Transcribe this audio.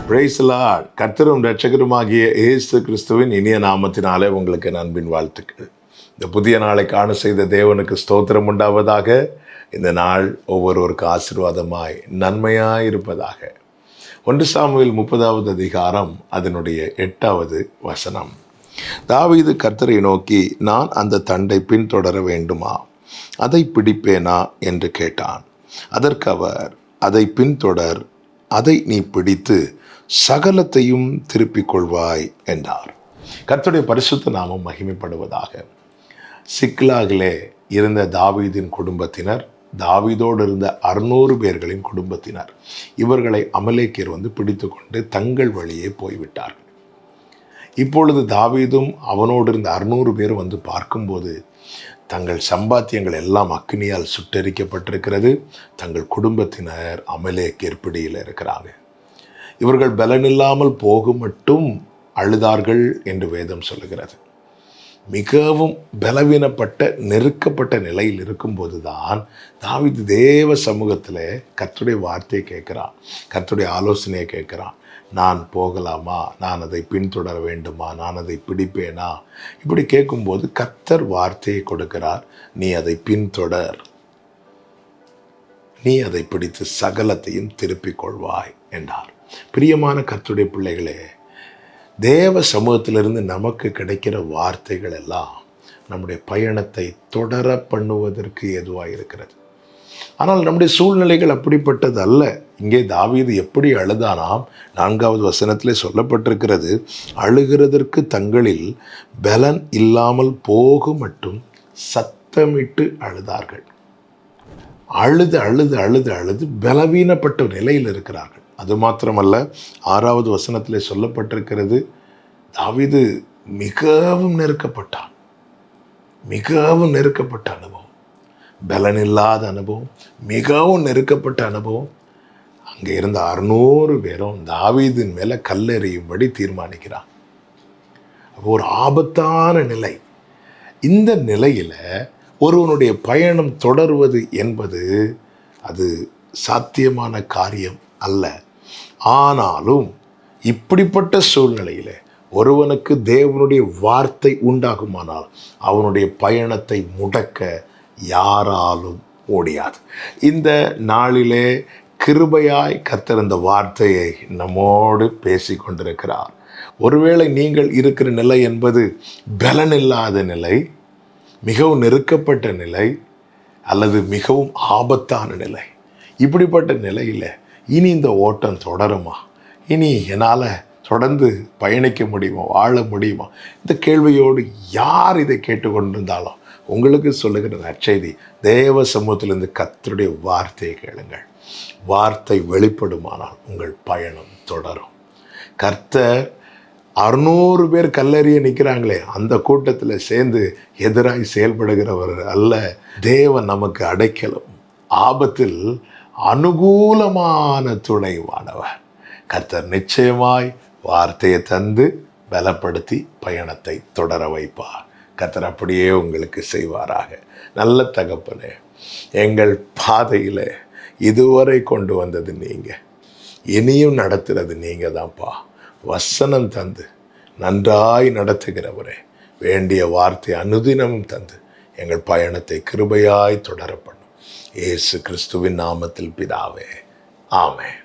Praise the Lord. கர்த்தரும் இரட்சகருமாகிய இயேசு கிறிஸ்துவின் இனிய நாமத்தினாலே உங்களுக்கு அன்பின் வாழ்த்துக்கள். இந்த புதிய நாளை காண செய்த தேவனுக்கு ஸ்தோத்திரம் உண்டாவதாக. இந்த நாள் ஒவ்வொருவருக்கு ஆசீர்வாதமாய் நன்மையாய் இருப்பதாக. 1 சாமுவேல் 30வது அதிகாரம் அதனுடைய 8வது வசனம். தாவீது கர்த்தரை நோக்கி, நான் அந்த தண்டை பின்தொடர வேண்டுமா, அதை பிடிப்பேனா என்று கேட்டான். அதற்கு அவர், அதை பின்தொடர், அதை நீ பிடித்து சகலத்தையும் திருப்பிக் கொள்வாய் என்றார். கர்த்தருடைய பரிசுத்த நாமம் மகிமைப்படுவதாக. சிக்லாகிலே இருந்த தாவீதின் குடும்பத்தினர், தாவீதோடு இருந்த 600 பேர்களின் குடும்பத்தினர், இவர்களை அமலேக்கியர் பிடித்து கொண்டு தங்கள் வழியே போய்விட்டார்கள். இப்பொழுது தாவீதும் அவனோடு இருந்த 600 பேர் பார்க்கும்போது தங்கள் சம்பாத்தியங்கள் எல்லாம் அக்னியால் சுட்டரிக்கப்பட்டிருக்கிறது. தங்கள் குடும்பத்தினர் அமலேக்கியர் பிடியில் இருக்கிறாங்க. இவர்கள் பலனில்லாமல் போக மட்டும் அழுதார்கள் என்று வேதம் சொல்லுகிறது. மிகவும் பலவீனப்பட்ட நெருக்கப்பட்ட நிலையில் இருக்கும்போது தான் தாவீது தேவ சமூகத்தில் கர்த்தருடைய வார்த்தையை கேட்குறான், கர்த்தருடைய ஆலோசனையை கேட்குறான். நான் போகலாமா, நான் அதை பின்தொடர வேண்டுமா, நான் அதை பிடிப்பேனா? இப்படி கேட்கும்போது கர்த்தர் வார்த்தையை கொடுக்கிறார். நீ அதை பின்தொடர், நீ அதை பிடித்து சகலத்தையும் திருப்பிக் கொள்வாய் என்றார். பிரியமான கர்த்தருடைய பிள்ளைகளே, தேவ சமூகத்திலிருந்து நமக்கு கிடைக்கிற வார்த்தைகள் எல்லாம் நம்முடைய பயணத்தை தொடர பண்ணுவதற்கு ஏதுவாக இருக்கிறது. ஆனால் நம்முடைய சூழ்நிலைகள் அப்படிப்பட்டது அல்ல. இங்கே தாவீது எப்படி அழுதானாம், 4வது வசனத்திலே சொல்லப்பட்டிருக்கிறது, அழுகிறதற்கு தங்களில் பலன் இல்லாமல் போக மட்டும் சத்தமிட்டு அழுதார்கள். அழுது அழுது அழுது அழுது பலவீனப்பட்ட நிலையில் இருக்கிறார்கள். அது மாத்திரமல்ல, 6வது வசனத்திலே சொல்லப்பட்டிருக்கிறது, தாவீது மிகவும் நெருக்கப்பட்டான். மிகவும் நெருக்கப்பட்ட அனுபவம், பலனில்லாத அனுபவம், மிகவும் நெருக்கப்பட்ட அனுபவம். அங்கே இருந்த 600 பேரும் தாவீதின் மேலே கல்லெறியும்படி தீர்மானிக்கிறான். ஒரு ஆபத்தான நிலை. இந்த நிலையில் ஒருவனுடைய பயணம் தொடர்வது என்பது அது சாத்தியமான காரியம் அல்ல. ஆனாலும் இப்படிப்பட்ட சூழ்நிலையில் ஒருவனுக்கு தேவனுடைய வார்த்தை உண்டாகுமானால் அவனுடைய பயணத்தை முடக்க யாராலும் முடியாது. இந்த நாளிலே கிருபையாய் கர்த்தர் இந்த வார்த்தையை நம்மோடு பேசி கொண்டிருக்கிறார். ஒருவேளை நீங்கள் இருக்கிற நிலை என்பது பலனில்லாத நிலை, மிகவும் நெருக்கப்பட்ட நிலை, அல்லது மிகவும் ஆபத்தான நிலை. இப்படிப்பட்ட நிலையில் இனி இந்த ஓட்டம் தொடருமா, இனி என்னால் தொடர்ந்து பயணிக்க முடியுமா, வாழ முடியுமா? இந்த கேள்வியோடு யார் இதை கேட்டுக்கொண்டிருந்தாலும் உங்களுக்கு சொல்லுகிற நற்செய்தி, தேவ சமூகத்திலிருந்து கர்த்தருடைய வார்த்தையை கேளுங்கள். வார்த்தை வெளிப்படுமானால் உங்கள் பயணம் தொடரும். கர்த்தர் 600 பேர் கல்லறிய நிற்கிறாங்களே, அந்த கூட்டத்தில் சேர்ந்து எதிராய் செயல்படுகிறவர் அல்ல. தேவன் நமக்கு அடைக்கலம், ஆபத்தில் அனுகூலமான துணைவானவர். கர்த்தர் நிச்சயமாய் வார்த்தையை தந்து பலப்படுத்தி பயணத்தை தொடர வைப்பார். கர்த்தர் அப்படியே உங்களுக்கு செய்வாராக. நல்ல தகப்பனே, எங்கள் பாதையில் இதுவரை கொண்டு வந்தது நீங்கள், இனியும் நடத்துறது நீங்கள் தான்ப்பா. வசனம் தந்து நன்றாய் நடத்துகிறவரே, வேண்டிய வார்த்தை அனுதினமும் தந்து எங்கள் பயணத்தை கிருபையாய் தொடர பண்ணும். இயேசு கிறிஸ்துவின் நாமத்தில் பிதாவே, ஆமென்.